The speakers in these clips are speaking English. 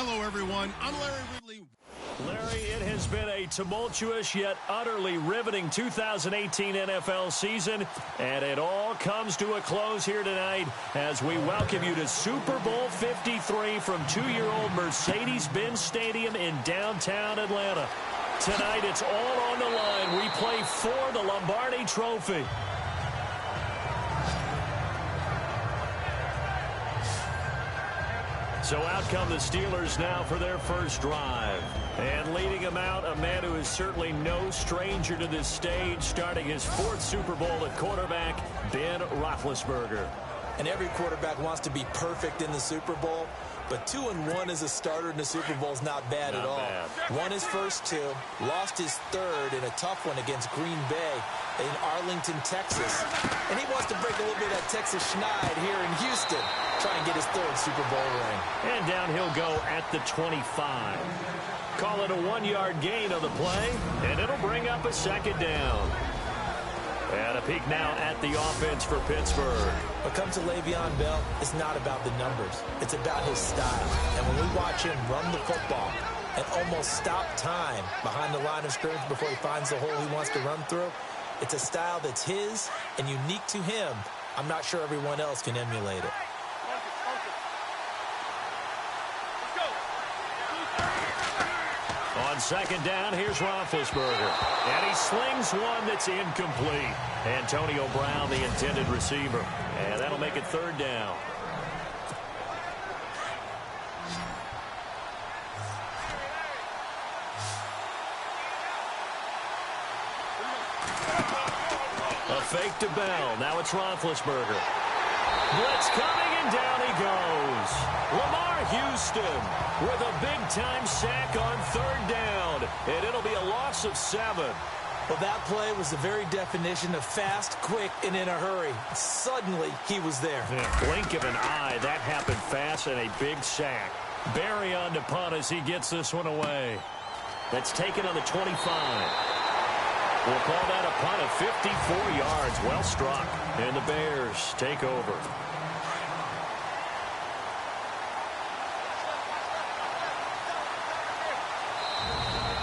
Hello, everyone. I'm Larry Ridley. Larry, it has been a tumultuous yet utterly riveting 2018 NFL season, and it all comes to a close here tonight as we welcome you to Super Bowl 53 from 2-year-old Mercedes-Benz Stadium in downtown Atlanta. Tonight, it's all on the line. We play for the Lombardi Trophy. So out come the Steelers now for their first drive. And leading them out, a man who is certainly no stranger to this stage, starting his 4th Super Bowl at quarterback, Ben Roethlisberger. And every quarterback wants to be perfect in the Super Bowl, but 2-1 as a starter in the Super Bowl is not bad at all. Won his first 2, lost his 3rd in a tough one against Green Bay in Arlington, Texas. And he wants to break a little bit of that Texas schneid here in Houston, try and get his 3rd Super Bowl ring. And down he'll go at the 25. Call it a 1-yard gain on the play, and it'll bring up a 2nd down. And a peek now at the offense for Pittsburgh. What comes to Le'Veon Bell, it's not about the numbers. It's about his style. And when we watch him run the football and almost stop time behind the line of scrimmage before he finds the hole he wants to run through, it's a style that's his and unique to him. I'm not sure everyone else can emulate it. On 2nd down, here's Roethlisberger. And he slings one that's incomplete. Antonio Brown, the intended receiver. And that'll make it 3rd down. A fake to Bell. Now it's Roethlisberger. Blitz coming, and down he goes. Lamar Houston with a big-time sack on 3rd down. And it'll be a loss of 7. Well, that play was the very definition of fast, quick, and in a hurry. Suddenly, he was there. Yeah, blink of an eye. That happened fast and a big sack. Barry on to punt as he gets this one away. That's taken on the 25. We'll call that a punt of 54 yards. Well struck. And the Bears take over.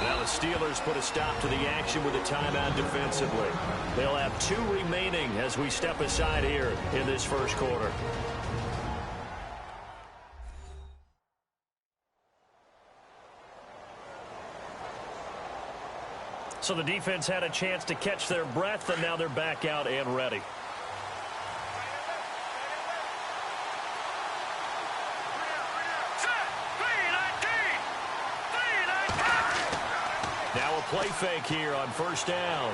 Now the Steelers put a stop to the action with a timeout defensively. They'll have 2 remaining as we step aside here in this first quarter. So the defense had a chance to catch their breath, and now they're back out and ready. Now a play fake here on 1st down.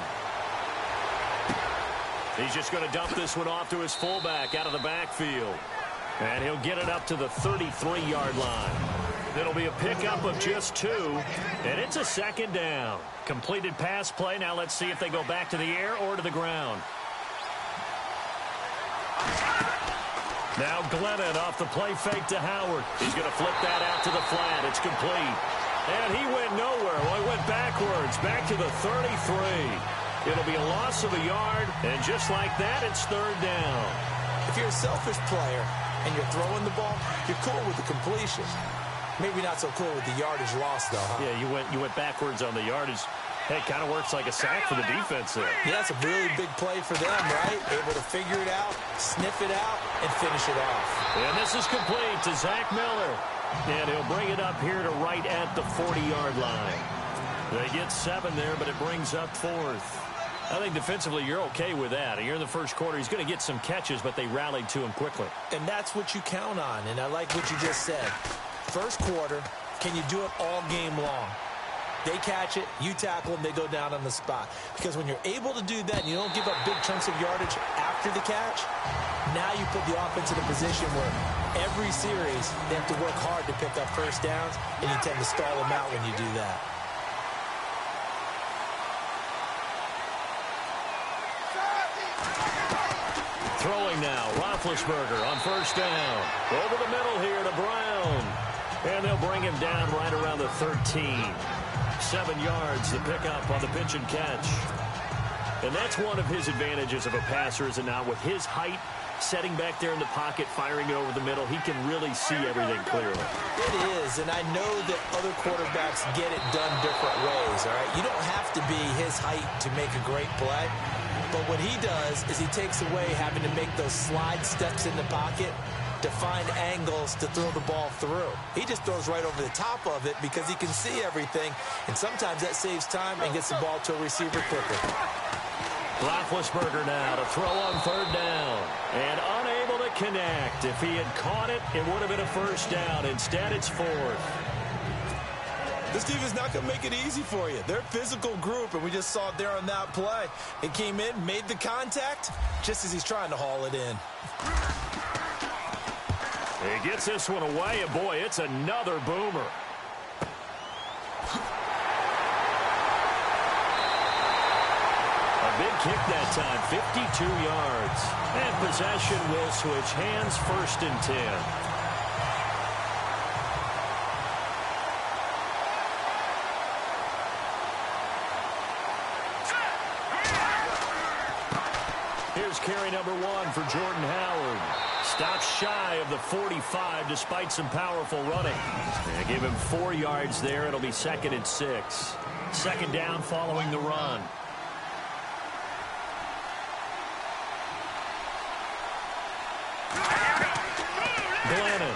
He's just going to dump this one off to his fullback out of the backfield. And he'll get it up to the 33-yard line. It'll be a pickup of just 2, and it's a 2nd down. Completed pass play. Now let's see if they go back to the air or to the ground. Now Glennon off the play fake to Howard. He's going to flip that out to the flat. It's complete. And he went nowhere. Well, he went backwards, back to the 33. It'll be a loss of a yard, and just like that, it's 3rd down. If you're a selfish player and you're throwing the ball, you're cool with the completion. Maybe not so cool with the yardage loss, though, huh? Yeah, you went backwards on the yardage. Hey, it kind of works like a sack for the defense there. Yeah, it's a really big play for them, right? Able to figure it out, sniff it out, and finish it off. And this is complete to Zach Miller. And he'll bring it up here to right at the 40-yard line. They get 7 there, but it brings up 4th. I think defensively you're okay with that. Here in the first quarter, he's going to get some catches, but they rallied to him quickly. And that's what you count on, and I like what you just said. First quarter, can you do it all game long? They catch it, you tackle them, they go down on the spot. Because when you're able to do that and you don't give up big chunks of yardage after the catch, now you put the offense in a position where every series they have to work hard to pick up 1st downs, and you tend to stall them out when you do that. Throwing now, Roethlisberger on 1st down. Over the middle here to Brown. And they'll bring him down right around the 13. 7 yards to pick up on the pitch and catch. And that's one of his advantages of a passer, is it not? With his height setting back there in the pocket, firing it over the middle. He can really see everything clearly. It is, and I know that other quarterbacks get it done different ways, all right? You don't have to be his height to make a great play, but what he does is he takes away having to make those slide steps in the pocket to find angles to throw the ball through. He just throws right over the top of it because he can see everything, and sometimes that saves time and gets the ball to a receiver quicker. Roethlisberger now to throw on third down, and unable to connect. If he had caught it, it would have been a first down. Instead, it's fourth. This team is not going to make it easy for you. They're a physical group, and we just saw it there on that play. It came in, made the contact, just as he's trying to haul it in. He gets this one away, and boy, it's another boomer. A big kick that time, 52 yards. And possession will switch hands, 1st and 10. Here's carry number 1 for Jordan Howard. Stops shy of the 45 despite some powerful running. They give him 4 yards there. It'll be 2nd and 6. 2nd down following the run. Glennon.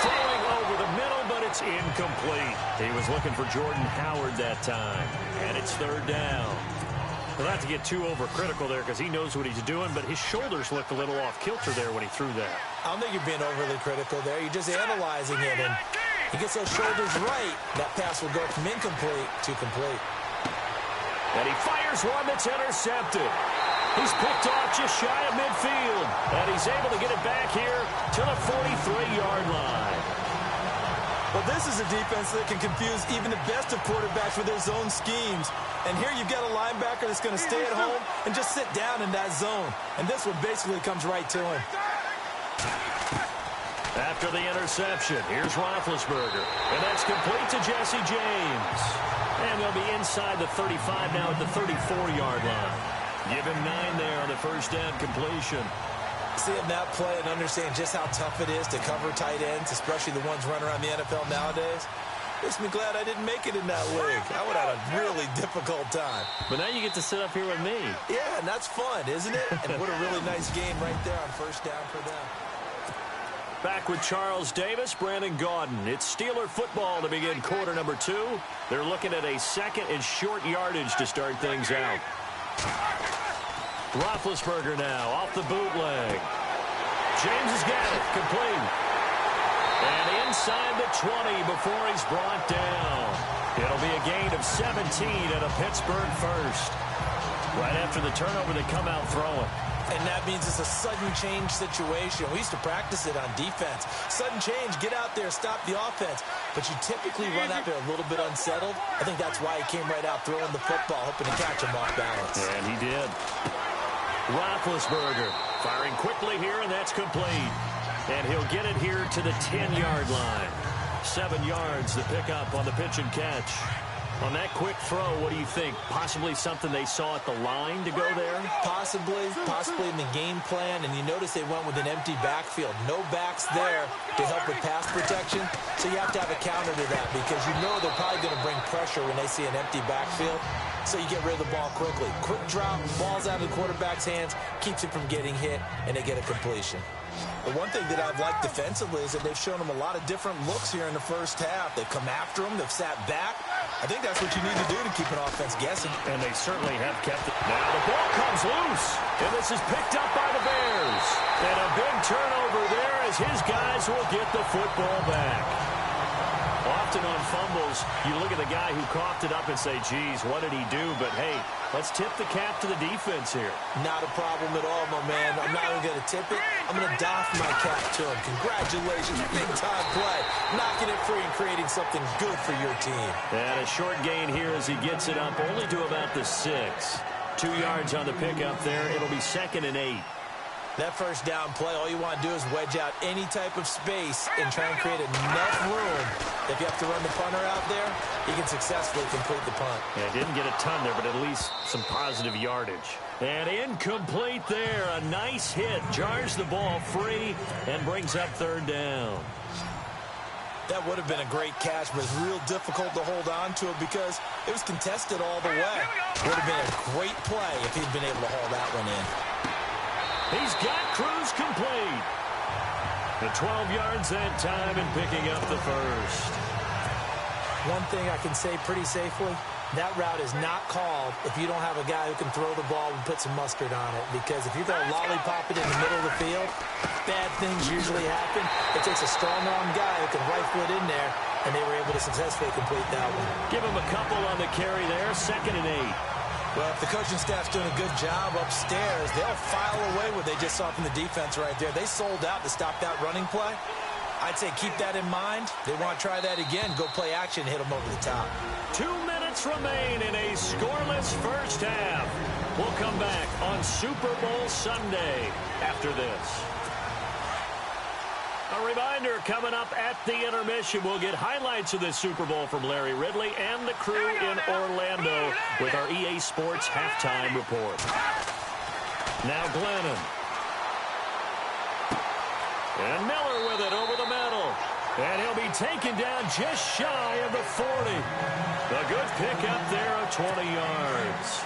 Throwing over the middle, but it's incomplete. He was looking for Jordan Howard that time. And it's 3rd down. Well, not to get too overcritical there because he knows what he's doing, but his shoulders looked a little off kilter there when he threw that. I don't think you're being overly critical there. You're just analyzing it, and he gets those shoulders right. That pass will go from incomplete to complete. And he fires one that's intercepted. He's picked off just shy of midfield, and he's able to get it back here to the 43-yard line. Well, this is a defense that can confuse even the best of quarterbacks with their zone schemes. And here you've got a linebacker that's going to stay at home and just sit down in that zone. And this one basically comes right to him. After the interception, here's Roethlisberger. And that's complete to Jesse James. And they'll be inside the 35 now at the 34-yard line. Give him 9 there on the first down completion. Seeing that play and understand just how tough it is to cover tight ends, especially the ones running around the NFL nowadays, makes me glad I didn't make it in that league. I would have had a really difficult time. But now you get to sit up here with me. Yeah, and that's fun, isn't it? And what a really nice game right there on first down for them. Back with Charles Davis, Brandon Gaudin. It's Steeler football to begin quarter number 2. They're looking at a 2nd and short yardage to start things out. Roethlisberger now off the bootleg. James has got it, complete. And inside the 20 before he's brought down. It'll be a gain of 17 and a Pittsburgh first. Right after the turnover, they come out throwing. And that means it's a sudden change situation. We used to practice it on defense. Sudden change, get out there, stop the offense. But you typically run out there a little bit unsettled. I think that's why he came right out throwing the football, hoping to catch him off balance. And he did. Roethlisberger firing quickly here, and that's complete. And he'll get it here to the 10-yard line. 7 yards the pickup on the pitch and catch. On that quick throw, what do you think? Possibly something they saw at the line to go there? Possibly in the game plan. And you notice they went with an empty backfield. No backs there to help with pass protection. So you have to have a counter to that because you know they're probably going to bring pressure when they see an empty backfield. So you get rid of the ball quickly. Quick drop, ball's out of the quarterback's hands, keeps it from getting hit, and they get a completion. The one thing that I've liked defensively is that they've shown them a lot of different looks here in the first half. They've come after them. They've sat back. I think that's what you need to do to keep an offense guessing. And they certainly have kept it. Now the ball comes loose, and this is picked up by the Bears. And a big turnover there as his guys will get the football back. Often on fumbles, you look at the guy who coughed it up and say, geez, what did he do? But, hey, let's tip the cap to the defense here. Not a problem at all, my man. I'm not even going to tip it. I'm going to doff my cap to him. Congratulations. Big-time play. Knocking it free and creating something good for your team. And a short gain here as he gets it up only to about the 6. 2 yards on the pickup there. It'll be 2nd and 8. That first down play, all you want to do is wedge out any type of space and try and create enough room. If you have to run the punter out there, you can successfully complete the punt. Yeah, didn't get a ton there, but at least some positive yardage. And incomplete there. A nice hit. Jars the ball free and brings up third down. That would have been a great catch, but it's real difficult to hold on to it because it was contested all the way. Would have been a great play if he'd been able to haul that one in. He's got Cruz complete. The 12 yards that time and picking up the first. One thing I can say pretty safely, that route is not called if you don't have a guy who can throw the ball and put some mustard on it. Because if you're going to lollipop it in the middle of the field, bad things usually happen. It takes a strong-arm guy who can rifle it in there, and they were able to successfully complete that one. Give him a couple on the carry there, 2nd and 8. Well, if the coaching staff's doing a good job upstairs, they'll file away what they just saw from the defense right there. They sold out to stop that running play. I'd say keep that in mind. They want to try that again. Go play action, hit them over the top. 2 minutes remain in a scoreless first half. We'll come back on Super Bowl Sunday after this. A reminder, coming up at the intermission, we'll get highlights of this Super Bowl from Larry Ridley and the crew in Orlando with our EA Sports halftime report. Now Glennon. And Miller with it over the middle. And he'll be taken down just shy of the 40. A good pickup there of 20 yards.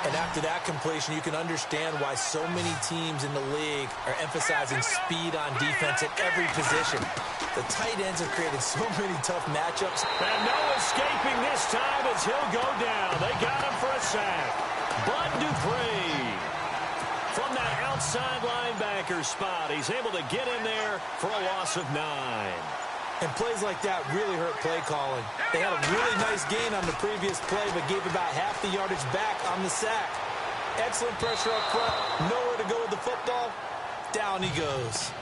And after that completion, you can understand why so many teams in the league are emphasizing speed on defense at every position. The tight ends have created so many tough matchups. And no escaping this time as he'll go down. They got him for a sack. Bud Dupree. From that outside linebacker spot, he's able to get in there for a loss of 9. And plays like that really hurt play calling. They had a really nice gain on the previous play, but gave about half the yardage back on the sack. Excellent pressure up front. Nowhere to go with the football. Down he goes.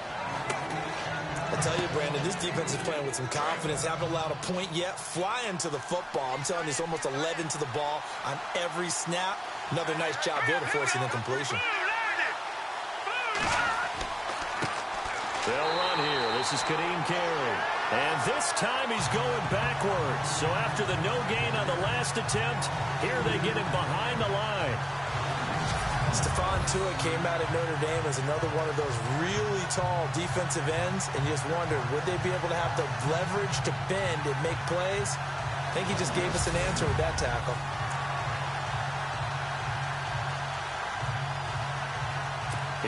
I'll tell you, Brandon, this defense is playing with some confidence. Haven't allowed a point yet. Flying to the football. I'm telling you, it's almost 11 to the ball on every snap. Another nice job there to force an incompletion. They'll run here. This is Kadeem Carey. And this time he's going backwards. So after the no gain on the last attempt, here they get him behind the line. Stephon Tuitt came out of Notre Dame as another one of those really tall defensive ends, and you just wondered, would they be able to have the leverage to bend and make plays? I think he just gave us an answer with that tackle.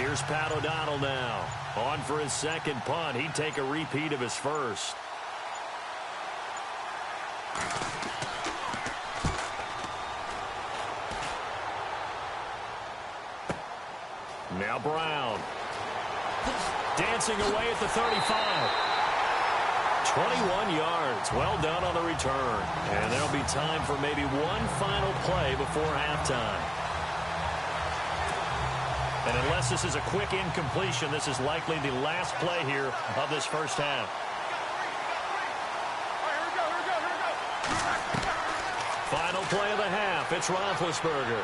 Here's Pat O'Donnell now. On for his second punt. He'd take a repeat of his first. Now Brown. Dancing away at the 35. 21 yards. Well done on the return. And there'll be time for maybe one final play before halftime. And unless this is a quick incompletion, this is likely the last play here of this first half. Final play of the half. It's Roethlisberger.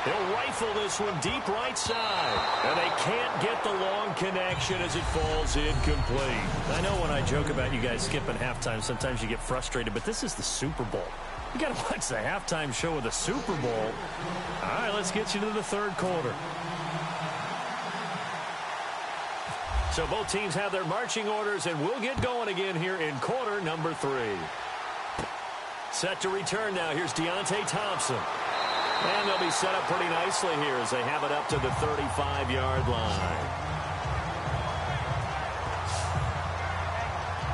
He'll rifle this one deep right side. And they can't get the long connection as it falls incomplete. I know when I joke about you guys skipping halftime, sometimes you get frustrated, but this is the Super Bowl. You got to watch the halftime show of the Super Bowl. All right, let's get you to the third quarter. So both teams have their marching orders, and we'll get going again here in quarter number 3. Set to return now. Here's Deontay Thompson. And they'll be set up pretty nicely here as they have it up to the 35-yard line.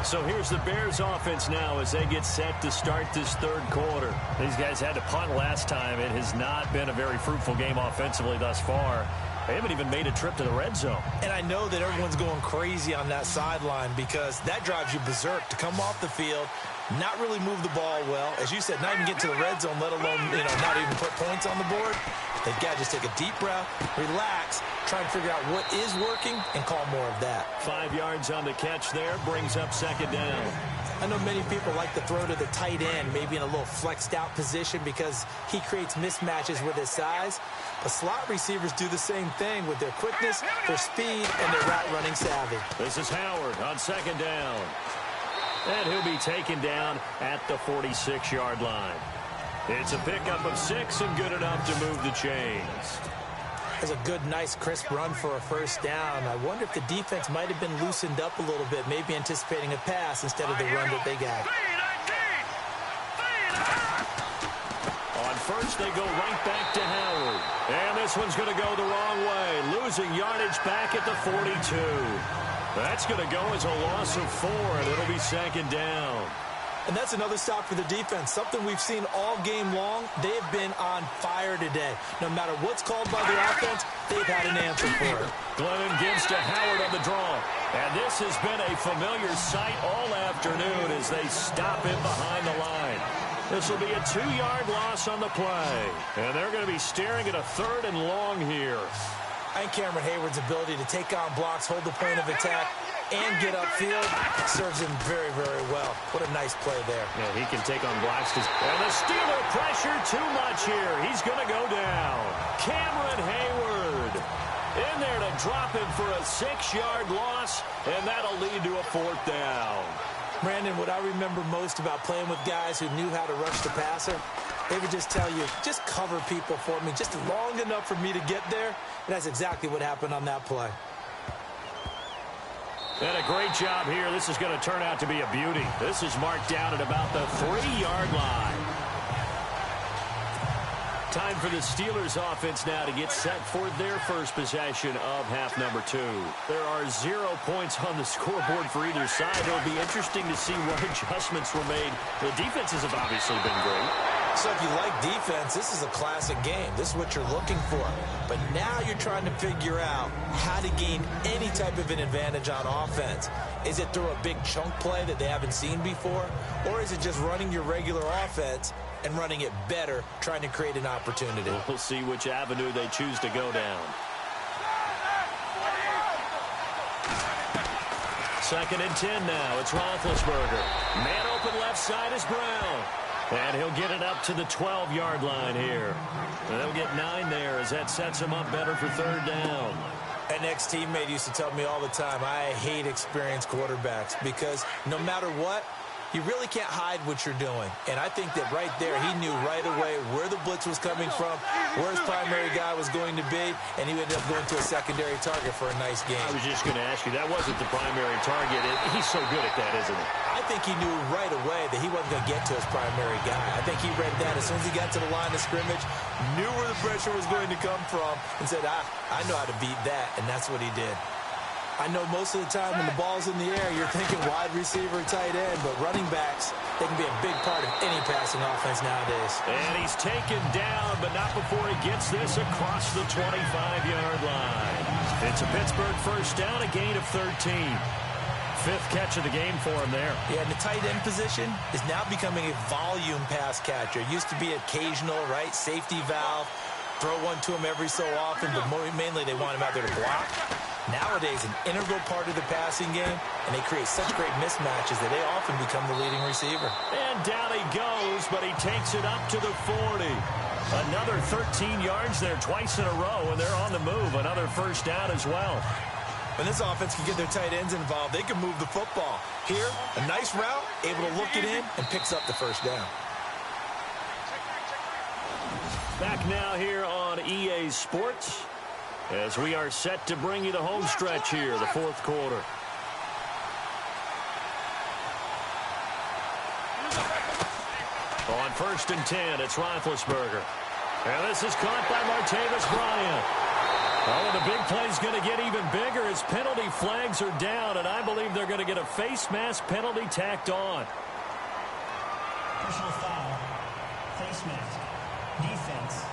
So here's the Bears offense now as they get set to start this third quarter. These guys had to punt last time. It has not been a very fruitful game offensively thus far. They haven't even made a trip to the red zone. And I know that everyone's going crazy on that sideline because that drives you berserk to come off the field, not really move the ball well. As you said, not even get to the red zone, let alone, not even put points on the board. They've got to just take a deep breath, relax, try and figure out what is working, and call more of that. 5 yards on the catch there, brings up second down. I know many people like to throw to the tight end, maybe in a little flexed out position because he creates mismatches with his size. But slot receivers do the same thing with their quickness, their speed, and their route running savvy. This is Howard on second down. And he'll be taken down at the 46-yard line. It's a pickup of 6 and good enough to move the chains. That's a good, nice, crisp run for a first down. I wonder if the defense might have been loosened up a little bit, maybe anticipating a pass instead of the run that they got. On first, they go right back to Howard. And this one's going to go the wrong way, losing yardage back at the 42. That's going to go as a loss of 4, and it'll be second down. And that's another stop for the defense, something we've seen all game long. They've been on fire today. No matter what's called by the offense, they've had an answer for it. Glennon gives to Howard on the draw. And this has been a familiar sight all afternoon as they stop him behind the line. This will be a 2-yard loss on the play. And they're going to be staring at a 3rd and long here. And Cameron Hayward's ability to take on blocks, hold the point of attack, and get upfield serves him very, very well. What a nice play there. Yeah, he can take on blocks. And the Steeler pressure too much here. He's going to go down. Cameron Hayward in there to drop him for a 6-yard loss, and that'll lead to a 4th down. Brandon, what I remember most about playing with guys who knew how to rush the passer, they would just tell you, just cover people for me, just long enough for me to get there. And that's exactly what happened on that play. And a great job here. This is going to turn out to be a beauty. This is marked down at about the 3-yard line. Time for the Steelers offense now to get set for their first possession of half number 2. There are 0 points on the scoreboard for either side. It'll be interesting to see what adjustments were made. The defenses have obviously been great. So if you like defense, this is a classic game. This is what you're looking for. But now you're trying to figure out how to gain any type of an advantage on offense. Is it through a big chunk play that they haven't seen before? Or is it just running your regular offense and running it better, trying to create an opportunity? We'll see which avenue they choose to go down. 2nd and 10 now. It's Roethlisberger. Man open left side is Brown. And he'll get it up to the 12-yard line here. And they'll get 9 there as that sets him up better for 3rd down. An ex-teammate used to tell me all the time, I hate experienced quarterbacks because no matter what, you really can't hide what you're doing. And I think that right there, he knew right away where the blitz was coming from, where his primary guy was going to be, and he ended up going to a secondary target for a nice game. I was just going to ask you, that wasn't the primary target. He's so good at that, isn't he? I think he knew right away that he wasn't going to get to his primary guy. I think he read that as soon as he got to the line of scrimmage, knew where the pressure was going to come from, and said, I know how to beat that, and that's what he did. I know most of the time when the ball's in the air, you're thinking wide receiver, tight end, but running backs, they can be a big part of any passing offense nowadays. And he's taken down, but not before he gets this across the 25-yard line. It's a Pittsburgh first down, a gain of 13. 5th catch of the game for him there. Yeah, and the tight end position is now becoming a volume pass catcher. It used to be occasional, right? Safety valve. Throw one to him every so often, but mainly they want him out there to block. Nowadays, an integral part of the passing game, and they create such great mismatches that they often become the leading receiver. And down he goes, but he takes it up to the 40. Another 13 yards there twice in a row, and they're on the move. Another first down as well. When this offense can get their tight ends involved, they can move the football. Here, a nice route, able to look it in, and picks up the first down. Back now here on EA Sports as we are set to bring you the home stretch here, the 4th quarter. On 1st and 10, it's Roethlisberger. And this is caught by Martavis Bryant. Oh, the big play's going to get even bigger as penalty flags are down, and I believe they're going to get a face mask penalty tacked on. Personal foul, face mask, defense.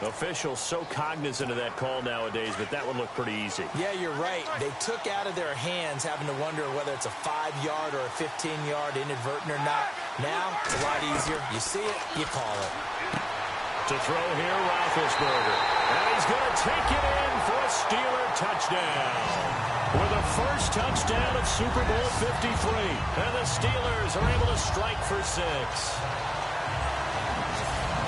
Officials so cognizant of that call nowadays, but that would look pretty easy. Yeah, you're right. They took out of their hands having to wonder whether it's a 5-yard or a 15-yard inadvertent or not. Now, it's a lot easier. You see it, you call it. To throw here, Roethlisberger. And he's going to take it in for a Steeler touchdown. with a first touchdown of Super Bowl 53. And the Steelers are able to strike for 6.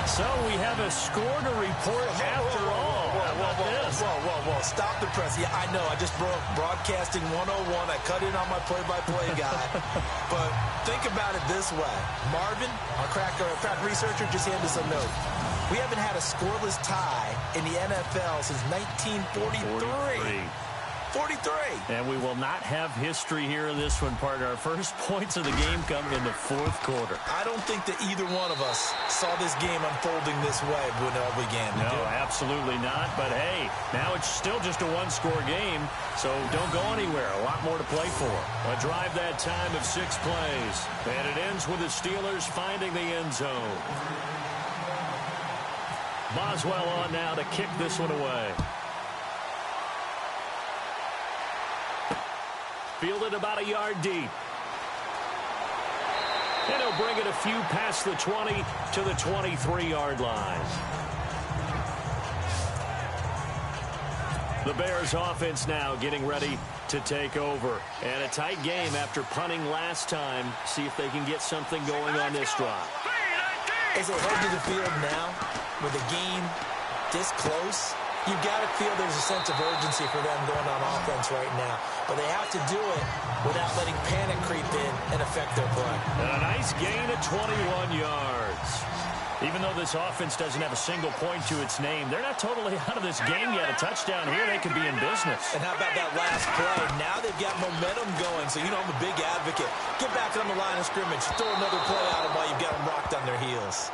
So we have a score to report after all. How about this? Whoa. Stop the press. Yeah, I know. I just broke broadcasting 101. I cut in on my play-by-play guy. But think about it this way. Marvin, our crack researcher, just handed us a note. We haven't had a scoreless tie in the NFL since 1943. 43. And we will not have history here in this one, partner. Our first points of the game come in the fourth quarter. I don't think that either one of us saw this game unfolding this way when it all began. No, absolutely not. But, hey, now it's still just a one-score game, so don't go anywhere. A lot more to play for. A drive that time of 6 plays. And it ends with the Steelers finding the end zone. Boswell on now to kick this one away. Fielded about a yard deep. And he'll bring it a few past the 20 to the 23-yard line. The Bears offense now getting ready to take over. And a tight game after punting last time. See if they can get something going on this drive. As they head to the field now, with the game this close, you've got to feel there's a sense of urgency for them going on offense right now. But they have to do it without letting panic creep in and affect their play. And a nice gain of 21 yards. Even though this offense doesn't have a single point to its name, they're not totally out of this game yet. A touchdown here, they could be in business. And how about that last play? Now they've got momentum going, so you know I'm a big advocate. Get back on the line of scrimmage. Throw another play at them while you've got them rocked on their heels.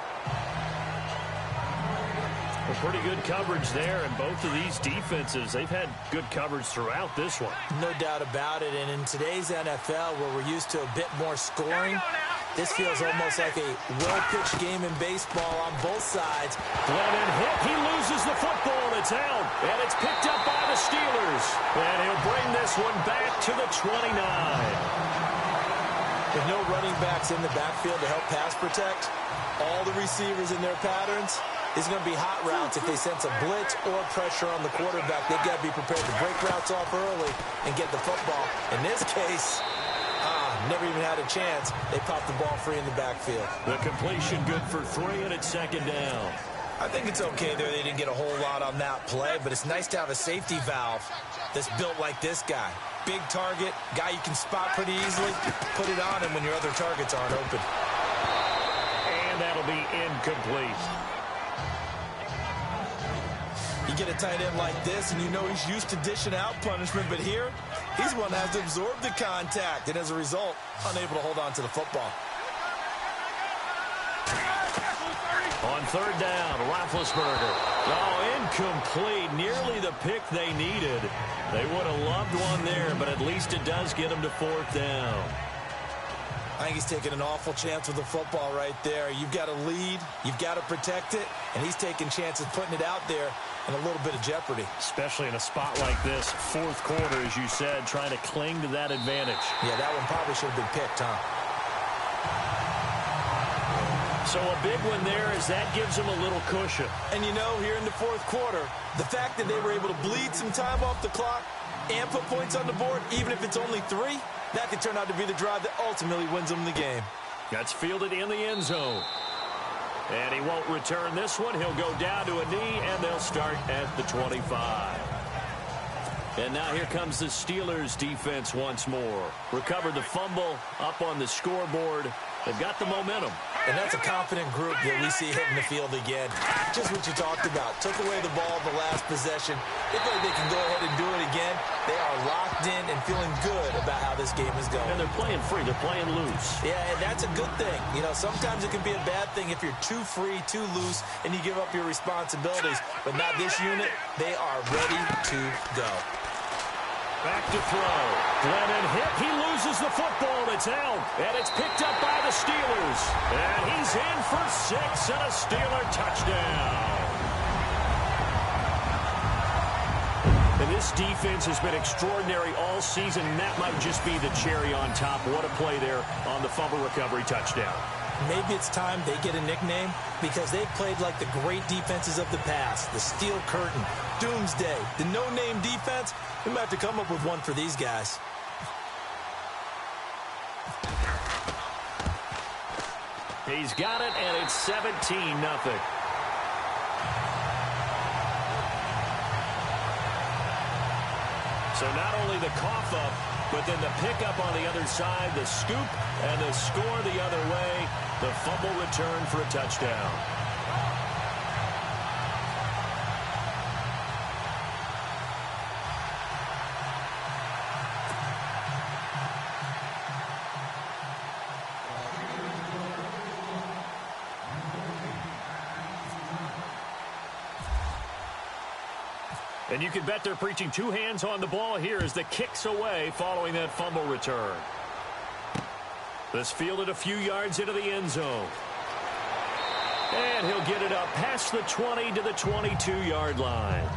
Well, pretty good coverage there, and both of these defenses, they've had good coverage throughout this one. No doubt about it, and in today's NFL, where we're used to a bit more scoring, this feels almost like a well-pitched game in baseball on both sides. Glennon hit, he loses the football, it's out, and it's picked up by the Steelers. And he'll bring this one back to the 29. With no running backs in the backfield to help pass protect, all the receivers in their patterns, is going to be hot routes. If they sense a blitz or pressure on the quarterback, they've got to be prepared to break routes off early and get the football. In this case, never even had a chance. They popped the ball free in the backfield. The completion good for 3, and it's second down. I think it's okay there. They didn't get a whole lot on that play, but it's nice to have a safety valve that's built like this guy. Big target, guy you can spot pretty easily. Put it on him when your other targets aren't open. And that'll be incomplete. You get a tight end like this, and you know he's used to dishing out punishment, but here, he's one that has to absorb the contact, and as a result, unable to hold on to the football. On third down, Roethlisberger. Oh, incomplete. Nearly the pick they needed. They would have loved one there, but at least it does get them to fourth down. I think he's taking an awful chance with the football right there. You've got to lead, you've got to protect it, and he's taking chances putting it out there in a little bit of jeopardy. Especially in a spot like this, fourth quarter, as you said, trying to cling to that advantage. Yeah, that one probably should have been picked, huh? So a big one there as that gives them a little cushion. And you know, here in the fourth quarter, the fact that they were able to bleed some time off the clock and put points on the board, even if it's only 3, that could turn out to be the drive that ultimately wins them the game. That's fielded in the end zone. And he won't return this one. He'll go down to a knee, and they'll start at the 25. And now here comes the Steelers defense once more. Recovered the fumble, up on the scoreboard. They've got the momentum. And that's a confident group that we see hitting the field again. Just what you talked about. Took away the ball the last possession. They feel like they can go ahead and do it again. They are locked in and feeling good about how this game is going. And they're playing free. They're playing loose. Yeah, and that's a good thing. You know, sometimes it can be a bad thing if you're too free, too loose, and you give up your responsibilities. But not this unit. They are ready to go. Back to throw. Glennon hit. He loses the football. It's out. And it's picked up by the Steelers. And he's in for 6 and a Steeler touchdown. And this defense has been extraordinary all season, and that might just be the cherry on top. What a play there on the fumble recovery touchdown. Maybe it's time they get a nickname because they've played like the great defenses of the past. The Steel Curtain, Doomsday, the no-name defense. We might have to come up with one for these guys. He's got it, and it's 17-0. So not only the cough up, but then the pickup on the other side, the scoop, and the score the other way. The fumble return for a touchdown. And you can bet they're preaching two hands on the ball here as the kick's away following that fumble return. This fielded a few yards into the end zone. And he'll get it up past the 20 to the 22-yard line.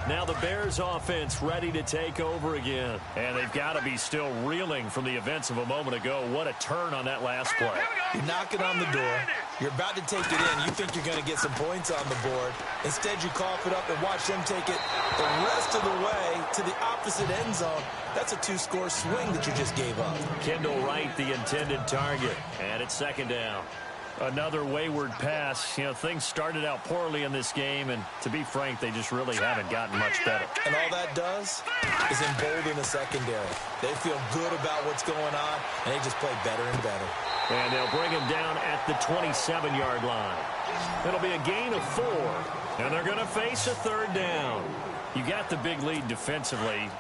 Now the Bears offense ready to take over again. And they've got to be still reeling from the events of a moment ago. What a turn on that last play. You're knocking on the door. You're about to take it in. You think you're going to get some points on the board. Instead, you cough it up and watch them take it the rest of the way to the opposite end zone. That's a two-score swing that you just gave up. Kendall Wright, the intended target. And it's second down. Another wayward pass. You know, things started out poorly in this game, and to be frank, they just really haven't gotten much better. And all that does is embolden the secondary. They feel good about what's going on, and they just play better and better. And they'll bring him down at the 27-yard line. It'll be a gain of 4, and they're going to face a third down. You got the big lead defensively,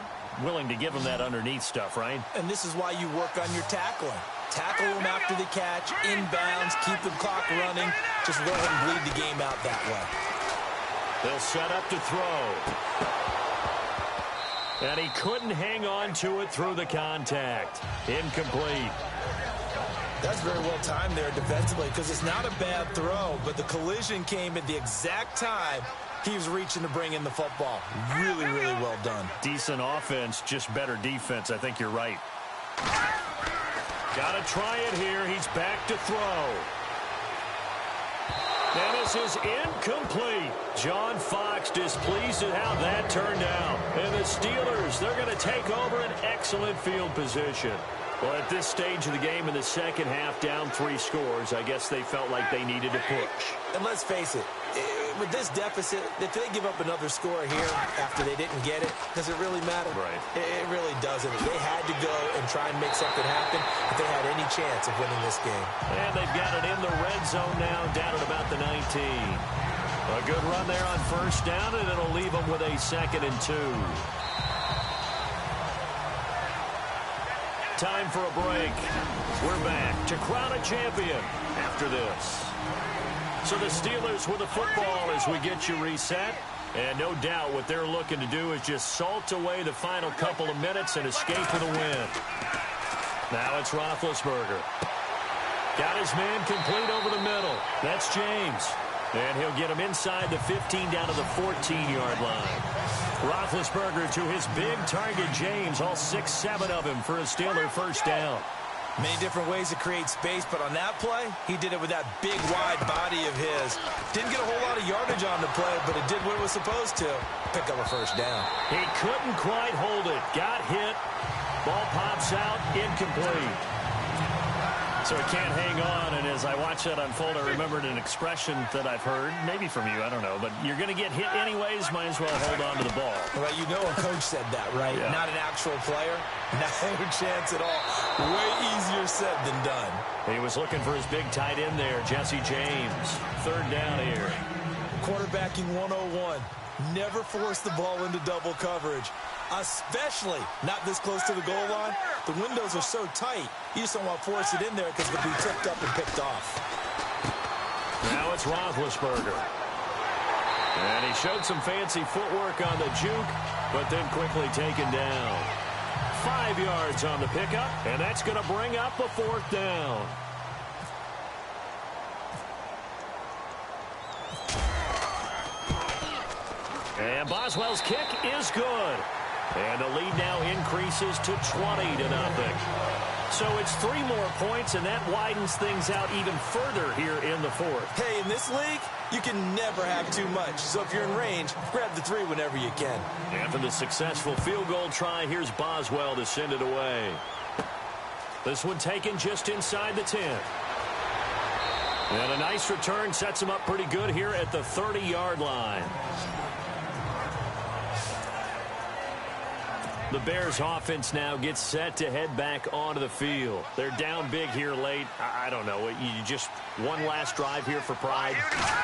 willing to give them that underneath stuff, right? And this is why you work on your tackling. Tackle them after the catch, inbounds, keep the clock running. Just let them bleed the game out that way. They'll set up to throw. And he couldn't hang on to it through the contact. Incomplete. That's very well timed there defensively because it's not a bad throw, but the collision came at the exact time he was reaching to bring in the football. Really, really well done. Decent offense, just better defense. I think you're right. Got to try it here. He's back to throw. And this is incomplete. John Fox displeased at how that turned out. And the Steelers, they're going to take over an excellent field position. Well, at this stage of the game in the second half, down 3 scores, I guess they felt like they needed to push. And let's face it, with this deficit, if they give up another score here after they didn't get it, does it really matter? Right. It really doesn't. They had to go and try and make something happen if they had any chance of winning this game. And they've got it in the red zone now, down at about the 19. A good run there on first down, and it'll leave them with a 2nd and 2. Time for a break. We're back to crown a champion after this. So the Steelers with the football as we get you reset. And no doubt what they're looking to do is just salt away the final couple of minutes and escape with a win. Now it's Roethlisberger. Got his man complete over the middle. That's James. And he'll get him inside the 15 down to the 14-yard line. Roethlisberger to his big target, James, all 6-7 of him for a Steeler first down. Many different ways to create space, but on that play, he did it with that big, wide body of his. Didn't get a whole lot of yardage on the play, but it did what it was supposed to. Pick up a first down. He couldn't quite hold it. Got hit. Ball pops out. Incomplete. So he can't hang on, and as I watch that unfold, I remembered an expression that I've heard, maybe from you, I don't know, but you're going to get hit anyways, might as well hold on to the ball. Well, you know a coach said that, right? Yeah. Not an actual player. No chance at all. Way easier said than done. He was looking for his big tight end there, Jesse James. Third down here. Quarterbacking 101. Never force the ball into double coverage, especially not this close to the goal line. The windows are so tight, you just don't want to force it in there because it'll be tipped up and picked off. Now it's Roethlisberger. And he showed some fancy footwork on the juke, but then quickly taken down. 5 yards on the pickup, and that's going to bring up a 4th down. And Boswell's kick is good. And the lead now increases to 20-0. So it's 3 more points, and that widens things out even further here in the fourth. Hey, in this league, you can never have too much. So if you're in range, grab the 3 whenever you can. After the successful field goal try, here's Boswell to send it away. This one taken just inside the 10. And a nice return sets him up pretty good here at the 30-yard line. The Bears offense now gets set to head back onto the field. They're down big here late. I don't know. You just one last drive here for pride.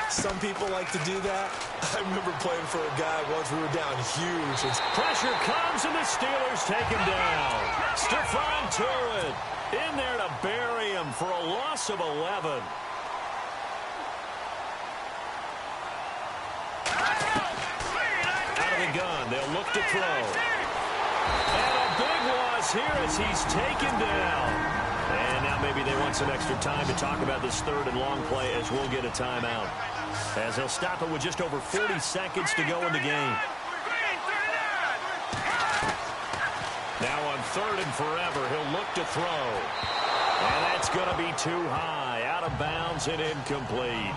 Some people like to do that. I remember playing for a guy once we were down huge. Pressure comes, and the Steelers take him down. Stephon Tuitt in there to bury him for a loss of 11. Out of the gun, they'll look to throw. And a big loss here as he's taken down. And now maybe they want some extra time to talk about this 3rd and long play as we'll get a timeout. As he'll stop it with just over 40 seconds to go in the game. Now on 3rd and forever, he'll look to throw. And that's going to be too high, out of bounds and incomplete.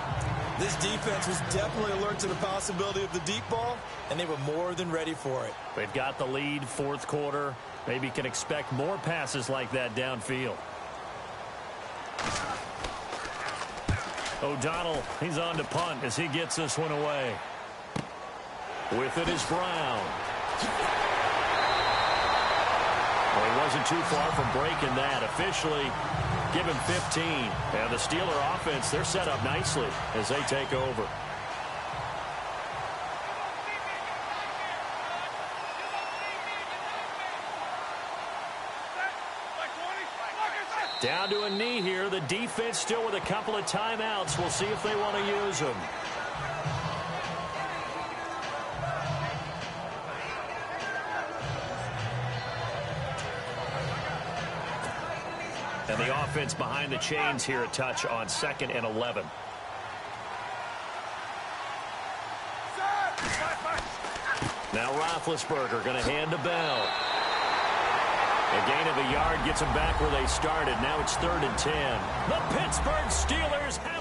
This defense was definitely alert to the possibility of the deep ball, and they were more than ready for it. They've got the lead, 4th quarter. Maybe can expect more passes like that downfield. O'Donnell, he's on to punt as he gets this one away. With it is Brown. Well, he wasn't too far from breaking that. Officially, give him 15. And the Steeler offense, they're set up nicely as they take over. Down to a knee here. The defense still with a couple of timeouts. We'll see if they want to use them. And the offense behind the chains here a touch on 2nd and 11. Now Roethlisberger going to hand to Bell. A gain of a yard gets them back where they started. Now it's 3rd and 10. The Pittsburgh Steelers have